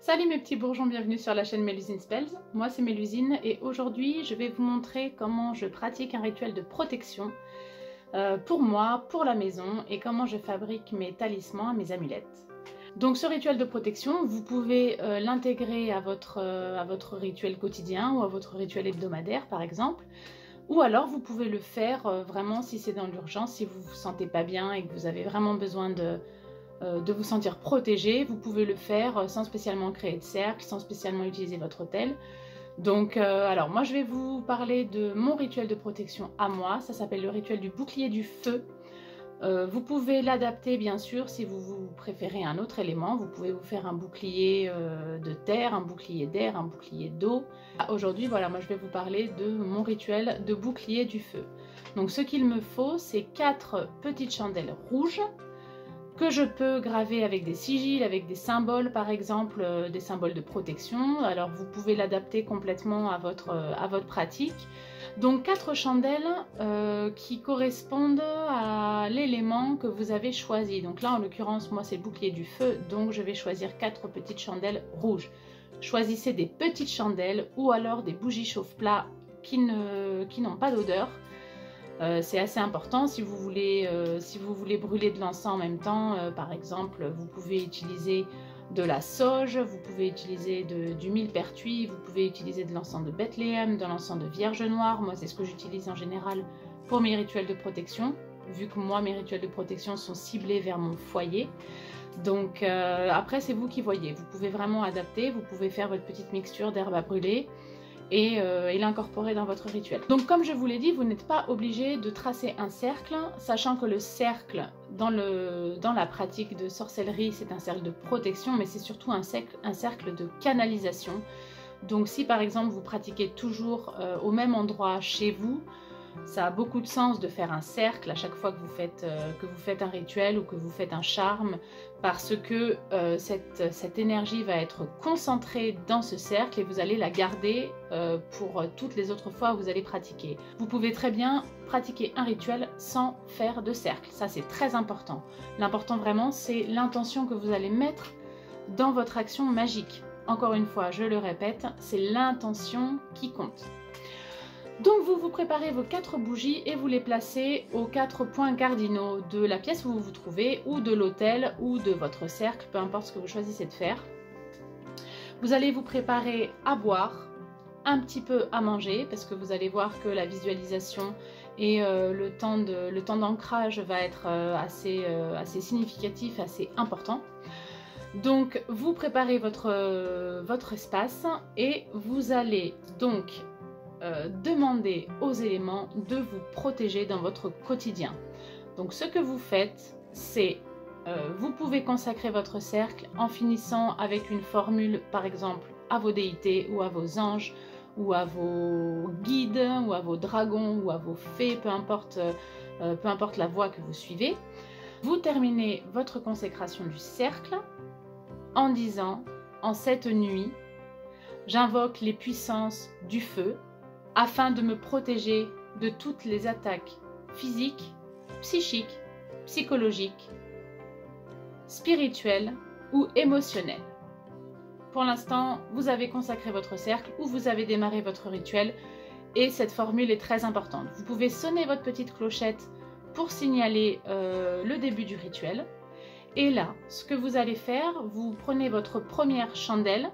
Salut mes petits bourgeons, bienvenue sur la chaîne Mélusine Spells. Moi c'est Mélusine et aujourd'hui je vais vous montrer comment je pratique un rituel de protection pour moi, pour la maison et comment je fabrique mes talismans, mes amulettes. Donc ce rituel de protection, vous pouvez l'intégrer à votre rituel quotidien ou à votre rituel hebdomadaire par exemple. Ou alors vous pouvez le faire vraiment si c'est dans l'urgence, si vous ne vous sentez pas bien et que vous avez vraiment besoin de vous sentir protégé. Vous pouvez le faire sans spécialement créer de cercle, sans spécialement utiliser votre autel. Donc alors moi je vais vous parler de mon rituel de protection à moi, ça s'appelle le rituel du bouclier du feu. Vous pouvez l'adapter bien sûr si vous préférez un autre élément. Vous pouvez vous faire un bouclier de terre, un bouclier d'air, un bouclier d'eau. Aujourd'hui voilà, moi je vais vous parler de mon rituel de bouclier du feu. Donc ce qu'il me faut, c'est 4 petites chandelles rouges que je peux graver avec des sigils, avec des symboles par exemple, des symboles de protection. Alors vous pouvez l'adapter complètement à votre pratique. Donc 4 chandelles qui correspondent à l'élément que vous avez choisi. Donc là en l'occurrence moi c'est le bouclier du feu, donc je vais choisir 4 petites chandelles rouges. Choisissez des petites chandelles ou alors des bougies chauffe-plat qui n'ont pas d'odeur. C'est assez important si vous voulez brûler de l'encens en même temps. Par exemple, vous pouvez utiliser de la sauge, vous pouvez utiliser du millepertuis, vous pouvez utiliser de l'encens de Bethléem, de l'encens de Vierge Noire. Moi, c'est ce que j'utilise en général pour mes rituels de protection, vu que moi, mes rituels de protection sont ciblés vers mon foyer. Donc après, c'est vous qui voyez. Vous pouvez vraiment adapter, vous pouvez faire votre petite mixture d'herbes à brûler et l'incorporer dans votre rituel. Donc comme je vous l'ai dit, vous n'êtes pas obligé de tracer un cercle, sachant que le cercle dans la pratique de sorcellerie, c'est un cercle de protection, mais c'est surtout un cercle de canalisation. Donc si par exemple vous pratiquez toujours au même endroit chez vous, ça a beaucoup de sens de faire un cercle à chaque fois que vous faites un rituel ou que vous faites un charme, parce que cette énergie va être concentrée dans ce cercle et vous allez la garder pour toutes les autres fois où vous allez pratiquer. Vous pouvez très bien pratiquer un rituel sans faire de cercle, ça c'est très important. L'important vraiment c'est l'intention que vous allez mettre dans votre action magique. Encore une fois, je le répète, c'est l'intention qui compte. Donc vous préparez vos 4 bougies et vous les placez aux 4 points cardinaux de la pièce où vous vous trouvez, ou de l'autel, ou de votre cercle, peu importe ce que vous choisissez de faire. Vous allez vous préparer à boire, un petit peu à manger, parce que vous allez voir que la visualisation et le temps d'ancrage va être assez significatif, assez important. Donc vous préparez votre espace et vous allez donc demander aux éléments de vous protéger dans votre quotidien. Donc ce que vous faites, c'est vous pouvez consacrer votre cercle en finissant avec une formule, par exemple à vos déités ou à vos anges ou à vos guides ou à vos dragons ou à vos fées, peu importe la voie que vous suivez. Vous terminez votre consécration du cercle en disant: en cette nuit, j'invoque les puissances du feu afin de me protéger de toutes les attaques physiques, psychiques, psychologiques, spirituelles ou émotionnelles. Pour l'instant, vous avez consacré votre cercle ou vous avez démarré votre rituel et cette formule est très importante. Vous pouvez sonner votre petite clochette pour signaler le début du rituel. Et là, ce que vous allez faire, vous prenez votre première chandelle,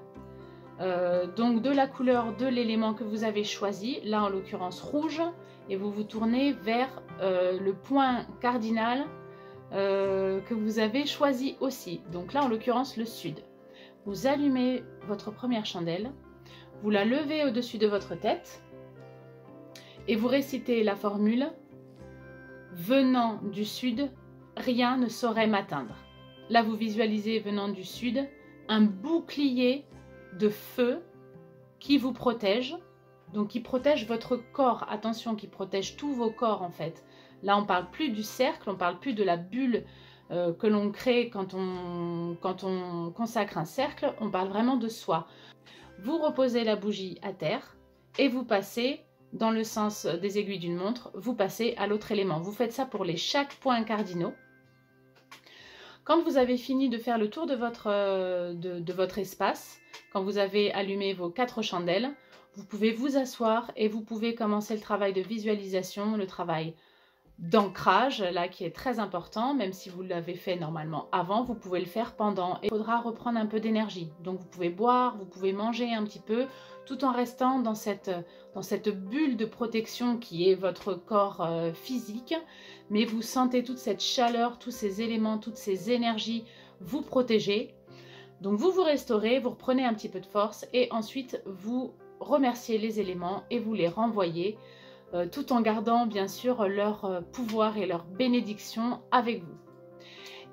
donc de la couleur de l'élément que vous avez choisi, là en l'occurrence rouge, et vous vous tournez vers le point cardinal que vous avez choisi aussi, donc là en l'occurrence le sud. Vous allumez votre première chandelle, vous la levez au-dessus de votre tête et vous récitez la formule: venant du sud, rien ne saurait m'atteindre. Là vous visualisez, venant du sud, un bouclier de feu qui vous protège, donc qui protège votre corps, attention, qui protège tous vos corps en fait. Là on parle plus du cercle, on parle plus de la bulle que l'on crée quand on consacre un cercle, on parle vraiment de soi. Vous reposez la bougie à terre et vous passez dans le sens des aiguilles d'une montre, vous passez à l'autre élément. Vous faites ça pour chaque point cardinaux. Quand vous avez fini de faire le tour de votre espace, quand vous avez allumé vos 4 chandelles, vous pouvez vous asseoir et vous pouvez commencer le travail de visualisation, le travail d'ancrage, là qui est très important, même si vous l'avez fait normalement avant, vous pouvez le faire pendant. Et il faudra reprendre un peu d'énergie. Donc vous pouvez boire, vous pouvez manger un petit peu, tout en restant dans cette bulle de protection qui est votre corps physique, mais vous sentez toute cette chaleur, tous ces éléments, toutes ces énergies vous protéger. Donc vous vous restaurez, vous reprenez un petit peu de force et ensuite vous remerciez les éléments et vous les renvoyez tout en gardant bien sûr leur pouvoir et leur bénédiction avec vous.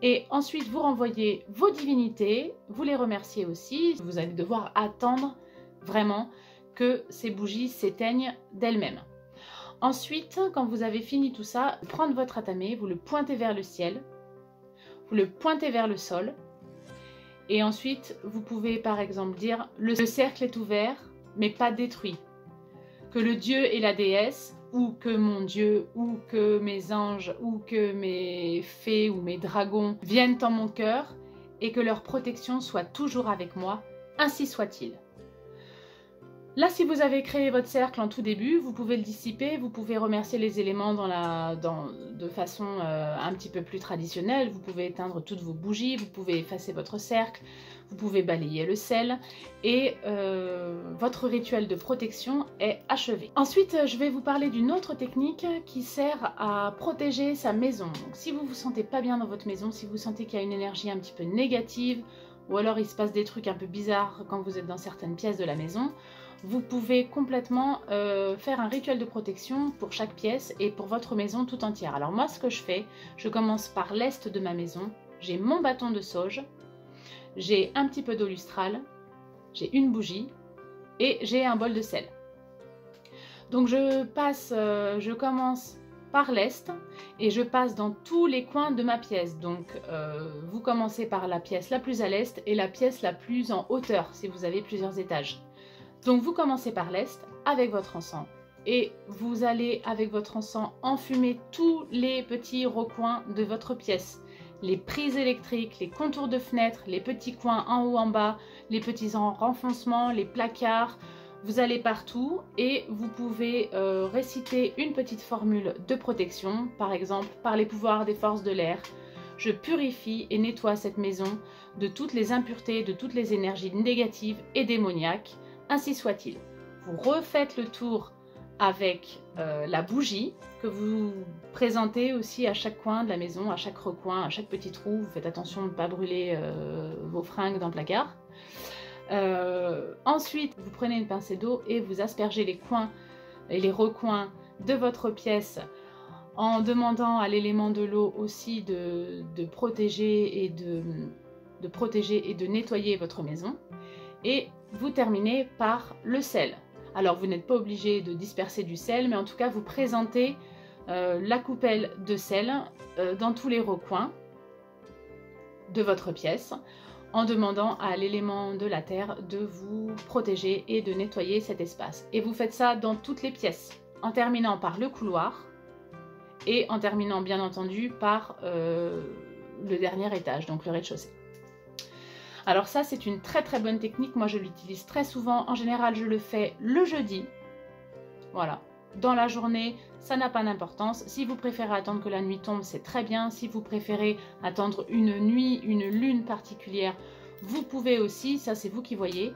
Et ensuite vous renvoyez vos divinités, vous les remerciez aussi. Vous allez devoir attendre vraiment que ces bougies s'éteignent d'elles-mêmes. Ensuite, quand vous avez fini tout ça, prendre votre atame, vous le pointez vers le ciel, vous le pointez vers le sol, et ensuite vous pouvez par exemple dire le cercle est ouvert mais pas détruit. Que le dieu et la déesse, ou que mon dieu, ou que mes anges, ou que mes fées ou mes dragons viennent en mon cœur et que leur protection soit toujours avec moi, ainsi soit-il. Là, si vous avez créé votre cercle en tout début, vous pouvez le dissiper, vous pouvez remercier les éléments de façon un petit peu plus traditionnelle. Vous pouvez éteindre toutes vos bougies, vous pouvez effacer votre cercle, vous pouvez balayer le sel et votre rituel de protection est achevé. Ensuite, je vais vous parler d'une autre technique qui sert à protéger sa maison. Donc, si vous vous sentez pas bien dans votre maison, si vous sentez qu'il y a une énergie un petit peu négative ou alors il se passe des trucs un peu bizarres quand vous êtes dans certaines pièces de la maison, vous pouvez complètement faire un rituel de protection pour chaque pièce et pour votre maison tout entière. Alors moi, ce que je fais, je commence par l'est de ma maison. J'ai mon bâton de sauge, j'ai un petit peu d'eau lustrale, j'ai une bougie et j'ai un bol de sel. Donc je commence par l'est et je passe dans tous les coins de ma pièce. Donc vous commencez par la pièce la plus à l'est et la pièce la plus en hauteur si vous avez plusieurs étages. Donc vous commencez par l'est avec votre encens et vous allez avec votre encens enfumer tous les petits recoins de votre pièce. Les prises électriques, les contours de fenêtres, les petits coins en haut en bas, les petits renfoncements, les placards. Vous allez partout et vous pouvez réciter une petite formule de protection, par exemple par les pouvoirs des forces de l'air. Je purifie et nettoie cette maison de toutes les impuretés, de toutes les énergies négatives et démoniaques. Ainsi soit-il. Vous refaites le tour avec la bougie que vous présentez aussi à chaque coin de la maison, à chaque recoin, à chaque petit trou. Vous faites attention de ne pas brûler vos fringues dans le placard. Ensuite, vous prenez une pincée d'eau et vous aspergez les coins et les recoins de votre pièce en demandant à l'élément de l'eau aussi de protéger et de nettoyer votre maison. Et vous terminez par le sel. Alors vous n'êtes pas obligé de disperser du sel, mais en tout cas vous présentez la coupelle de sel dans tous les recoins de votre pièce en demandant à l'élément de la terre de vous protéger et de nettoyer cet espace. Et vous faites ça dans toutes les pièces, en terminant par le couloir et en terminant bien entendu par le dernier étage, donc le rez-de-chaussée. Alors ça, c'est une très très bonne technique. Moi, je l'utilise très souvent. En général, je le fais le jeudi. Voilà. Dans la journée, ça n'a pas d'importance. Si vous préférez attendre que la nuit tombe, c'est très bien. Si vous préférez attendre une nuit, une lune particulière, vous pouvez aussi. Ça, c'est vous qui voyez.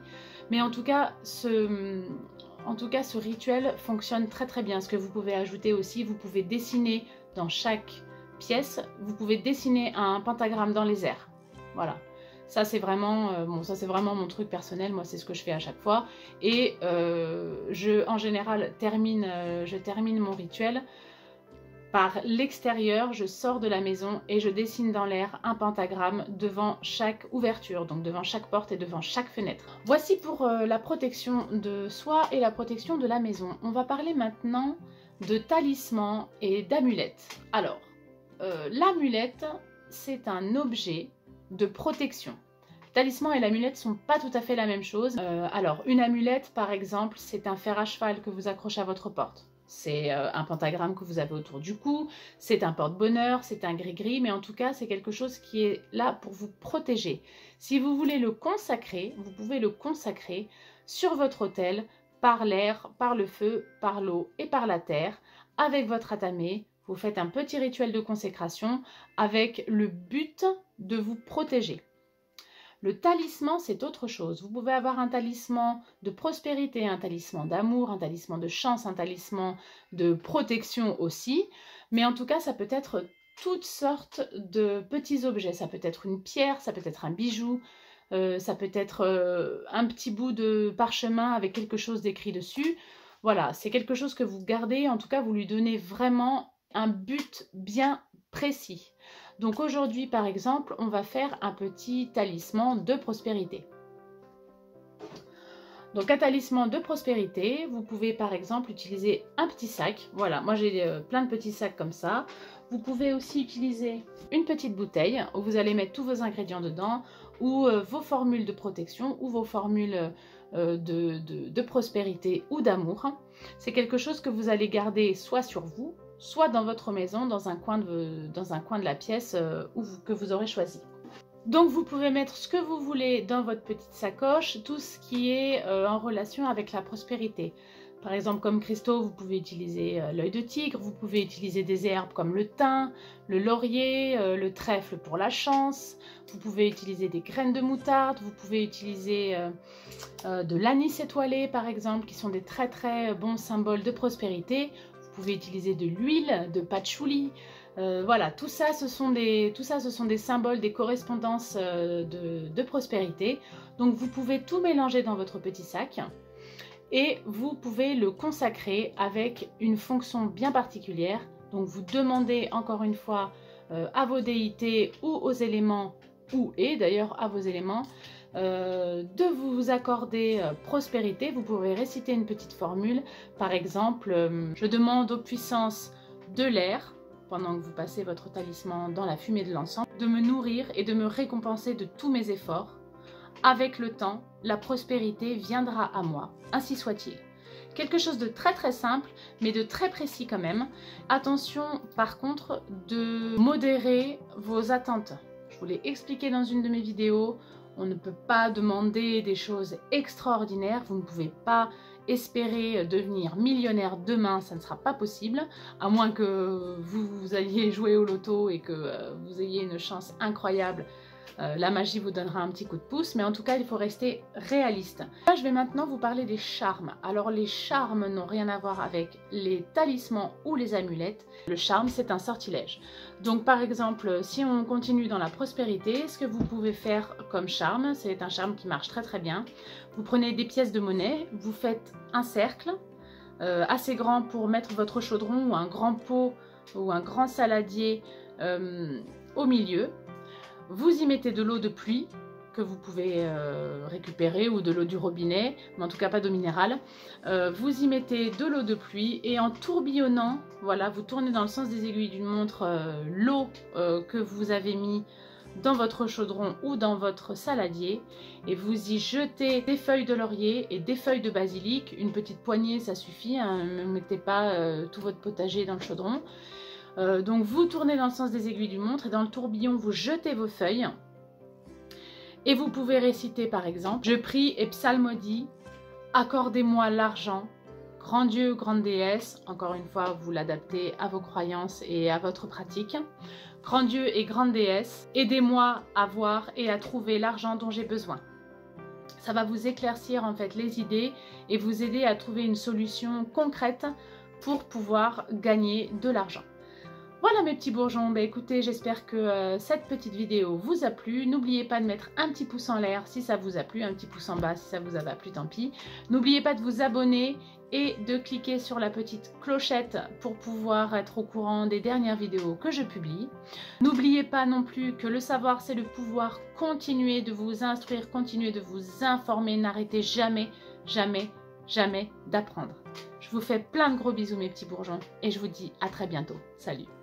Mais en tout cas, ce rituel fonctionne très très bien. Ce que vous pouvez ajouter aussi, vous pouvez dessiner dans chaque pièce, vous pouvez dessiner un pentagramme dans les airs. Voilà. Ça c'est vraiment mon truc personnel, moi c'est ce que je fais à chaque fois. Et en général je termine mon rituel par l'extérieur, je sors de la maison et je dessine dans l'air un pentagramme devant chaque ouverture, donc devant chaque porte et devant chaque fenêtre. Voici pour la protection de soi et la protection de la maison. On va parler maintenant de talismans et d'amulettes. Alors, l'amulette, c'est un objet de protection. Le talisman et l'amulette sont pas tout à fait la même chose. Alors, une amulette, par exemple, c'est un fer à cheval que vous accrochez à votre porte. c'est un pentagramme que vous avez autour du cou, c'est un porte-bonheur, c'est un gris-gris, mais en tout cas, c'est quelque chose qui est là pour vous protéger. Si vous voulez le consacrer, vous pouvez le consacrer sur votre autel par l'air, par le feu, par l'eau et par la terre, avec votre atamé. Vous faites un petit rituel de consécration avec le but de vous protéger. Le talisman, c'est autre chose. Vous pouvez avoir un talisman de prospérité, un talisman d'amour, un talisman de chance, un talisman de protection aussi. Mais en tout cas, ça peut être toutes sortes de petits objets. Ça peut être une pierre, ça peut être un bijou, ça peut être un petit bout de parchemin avec quelque chose d'écrit dessus. Voilà, c'est quelque chose que vous gardez. En tout cas, vous lui donnez vraiment un but bien précis. Donc aujourd'hui, par exemple, on va faire un petit talisman de prospérité. Donc un talisman de prospérité, vous pouvez par exemple utiliser un petit sac. Voilà, moi j'ai plein de petits sacs comme ça. Vous pouvez aussi utiliser une petite bouteille où vous allez mettre tous vos ingrédients dedans, ou vos formules de protection, ou vos formules de prospérité ou d'amour. C'est quelque chose que vous allez garder soit sur vous, soit dans votre maison, dans un coin de la pièce que vous aurez choisi. Donc vous pouvez mettre ce que vous voulez dans votre petite sacoche, tout ce qui est en relation avec la prospérité. Par exemple, comme cristaux, vous pouvez utiliser l'œil de tigre, vous pouvez utiliser des herbes comme le thym, le laurier, le trèfle pour la chance, vous pouvez utiliser des graines de moutarde, vous pouvez utiliser de l'anis étoilé par exemple, qui sont des très très bons symboles de prospérité. Vous pouvez utiliser de l'huile, de patchouli, voilà, tout ça, ce sont des symboles, des correspondances de prospérité. Donc vous pouvez tout mélanger dans votre petit sac et vous pouvez le consacrer avec une fonction bien particulière. Donc vous demandez encore une fois à vos déités ou aux éléments, et d'ailleurs à vos éléments, de vous accorder prospérité. Vous pouvez réciter une petite formule, par exemple, je demande aux puissances de l'air, pendant que vous passez votre talisman dans la fumée de l'encens, de me nourrir et de me récompenser de tous mes efforts. Avec le temps, la prospérité viendra à moi, ainsi soit-il. Quelque chose de très très simple, mais de très précis quand même. Attention par contre de modérer vos attentes. Je vous l'ai expliqué dans une de mes vidéos, on ne peut pas demander des choses extraordinaires, vous ne pouvez pas espérer devenir millionnaire demain, ça ne sera pas possible, à moins que vous alliez jouer au loto et que vous ayez une chance incroyable. La magie vous donnera un petit coup de pouce, mais en tout cas, il faut rester réaliste. Là, je vais maintenant vous parler des charmes. Alors, les charmes n'ont rien à voir avec les talismans ou les amulettes. Le charme, c'est un sortilège. Donc, par exemple, si on continue dans la prospérité, ce que vous pouvez faire comme charme, c'est un charme qui marche très très bien. Vous prenez des pièces de monnaie, vous faites un cercle assez grand pour mettre votre chaudron ou un grand pot ou un grand saladier au milieu. Vous y mettez de l'eau de pluie que vous pouvez récupérer ou de l'eau du robinet, mais en tout cas pas d'eau minérale. Vous y mettez de l'eau de pluie et en tourbillonnant, voilà, vous tournez dans le sens des aiguilles d'une montre l'eau que vous avez mis dans votre chaudron ou dans votre saladier et vous y jetez des feuilles de laurier et des feuilles de basilic. Une petite poignée, ça suffit, hein, ne mettez pas tout votre potager dans le chaudron. Donc vous tournez dans le sens des aiguilles d'une montre et dans le tourbillon vous jetez vos feuilles et vous pouvez réciter par exemple: je prie et psalmodie, accordez-moi l'argent, grand Dieu, grande déesse. Encore une fois, vous l'adaptez à vos croyances et à votre pratique. Grand Dieu et grande déesse, aidez-moi à voir et à trouver l'argent dont j'ai besoin. Ça va vous éclaircir en fait les idées et vous aider à trouver une solution concrète pour pouvoir gagner de l'argent. Voilà mes petits bourgeons, bah écoutez, j'espère que cette petite vidéo vous a plu. N'oubliez pas de mettre un petit pouce en l'air si ça vous a plu, un petit pouce en bas si ça vous a pas plu, tant pis. N'oubliez pas de vous abonner et de cliquer sur la petite clochette pour pouvoir être au courant des dernières vidéos que je publie. N'oubliez pas non plus que le savoir c'est le pouvoir. Continuez de vous instruire, continuez de vous informer, n'arrêtez jamais, jamais, jamais d'apprendre. Je vous fais plein de gros bisous mes petits bourgeons et je vous dis à très bientôt. Salut!